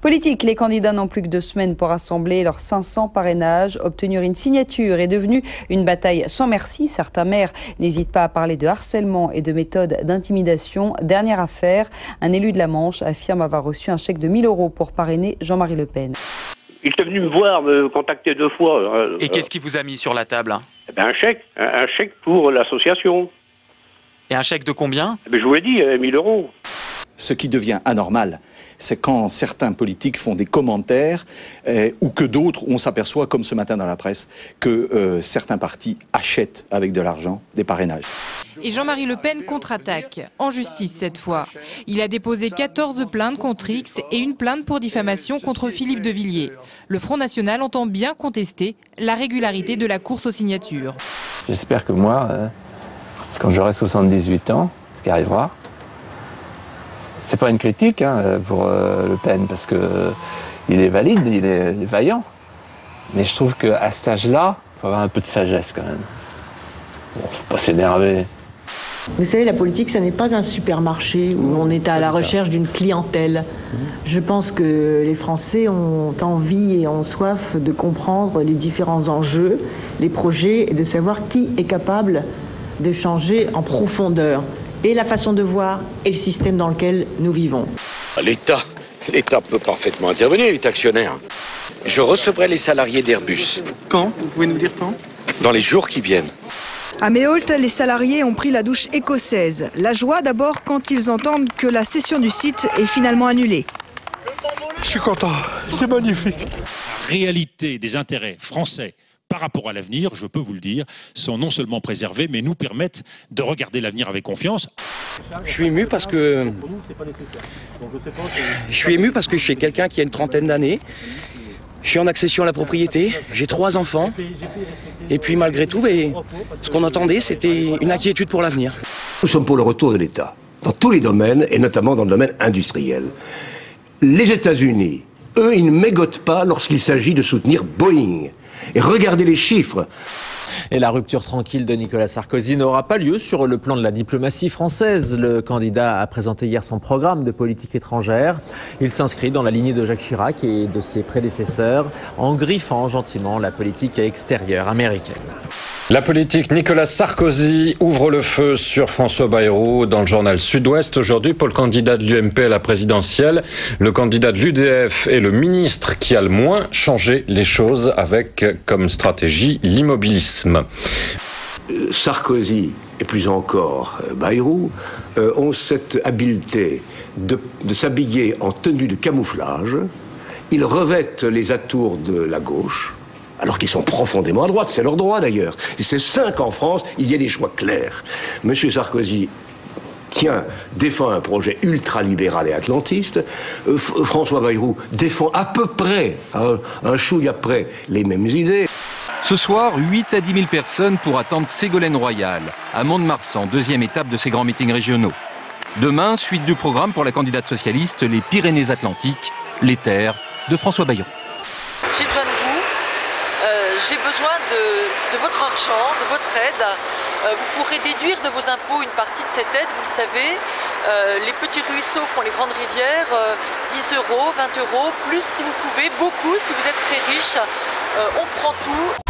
Politique, les candidats n'ont plus que 2 semaines pour rassembler leurs 500 parrainages. Obtenir une signature est devenu une bataille sans merci. Certains maires n'hésitent pas à parler de harcèlement et de méthodes d'intimidation. Dernière affaire, un élu de la Manche affirme avoir reçu un chèque de 1 000 € pour parrainer Jean-Marie Le Pen. Il était venu me voir, me contacter 2 fois. Et qu'est-ce qu'il vous a mis sur la table? Un chèque pour l'association. Et un chèque de combien? Je vous l'ai dit, 1 000 €. Ce qui devient anormal, c'est quand certains politiques font des commentaires ou que d'autres, on s'aperçoit, comme ce matin dans la presse, que certains partis achètent avec de l'argent des parrainages. Et Jean-Marie Le Pen contre-attaque, en justice cette fois. Il a déposé 14 plaintes contre X et une plainte pour diffamation contre Philippe de Villiers. Le Front National entend bien contester la régularité de la course aux signatures. J'espère que moi, quand j'aurai 78 ans, ce qui arrivera, c'est pas une critique pour Le Pen, parce qu'il est valide, il est vaillant. Mais je trouve qu'à cet âge-là, il faut avoir un peu de sagesse quand même. Bon, faut pas s'énerver. Vous savez, la politique, ce n'est pas un supermarché où on est à la recherche d'une clientèle. Je pense que les Français ont envie et ont soif de comprendre les différents enjeux, les projets, et de savoir qui est capable de changer en profondeur et la façon de voir et le système dans lequel nous vivons. L'État peut parfaitement intervenir, il est actionnaire. Je recevrai les salariés d'Airbus. Quand? Vous pouvez nous dire quand? Dans les jours qui viennent. À Méholt, les salariés ont pris la douche écossaise. La joie d'abord quand ils entendent que la cession du site est finalement annulée. Je suis content, c'est magnifique. La réalité des intérêts français par rapport à l'avenir, je peux vous le dire, sont non seulement préservés, mais nous permettent de regarder l'avenir avec confiance. Je suis ému parce que je suis quelqu'un qui a une trentaine d'années. Je suis en accession à la propriété, j'ai 3 enfants. Et puis malgré tout, ce qu'on entendait, c'était une inquiétude pour l'avenir. Nous sommes pour le retour de l'État, dans tous les domaines, et notamment dans le domaine industriel. Les États-Unis, eux, ils ne mégotent pas lorsqu'il s'agit de soutenir Boeing. Et regardez les chiffres. Et la rupture tranquille de Nicolas Sarkozy n'aura pas lieu sur le plan de la diplomatie française. Le candidat a présenté hier son programme de politique étrangère. Il s'inscrit dans la lignée de Jacques Chirac et de ses prédécesseurs, en griffant gentiment la politique extérieure américaine. La politique, Nicolas Sarkozy ouvre le feu sur François Bayrou dans le journal Sud-Ouest. Aujourd'hui, pour le candidat de l'UMP à la présidentielle, le candidat de l'UDF est le ministre qui a le moins changé les choses avec comme stratégie l'immobilisme. Sarkozy et plus encore Bayrou ont cette habileté de s'habiller en tenue de camouflage. Ils revêtent les atours de la gauche, alors qu'ils sont profondément à droite, c'est leur droit d'ailleurs. Et c'est 5 en France, il y a des choix clairs. Monsieur Sarkozy défend un projet ultralibéral et atlantiste. François Bayrou défend à peu près, un chouïa près, les mêmes idées. Ce soir, 8 à 10 000 personnes pour attendre Ségolène Royal, à Mont-de-Marsan, 2e étape de ces grands meetings régionaux. Demain, suite du programme pour la candidate socialiste, les Pyrénées-Atlantiques, les terres de François Bayrou. J'ai besoin de vous, j'ai besoin de votre argent, de votre aide. Vous pourrez déduire de vos impôts une partie de cette aide, vous le savez. Les petits ruisseaux font les grandes rivières, 10 €, 20 €, plus si vous pouvez, beaucoup si vous êtes très riche. On prend tout.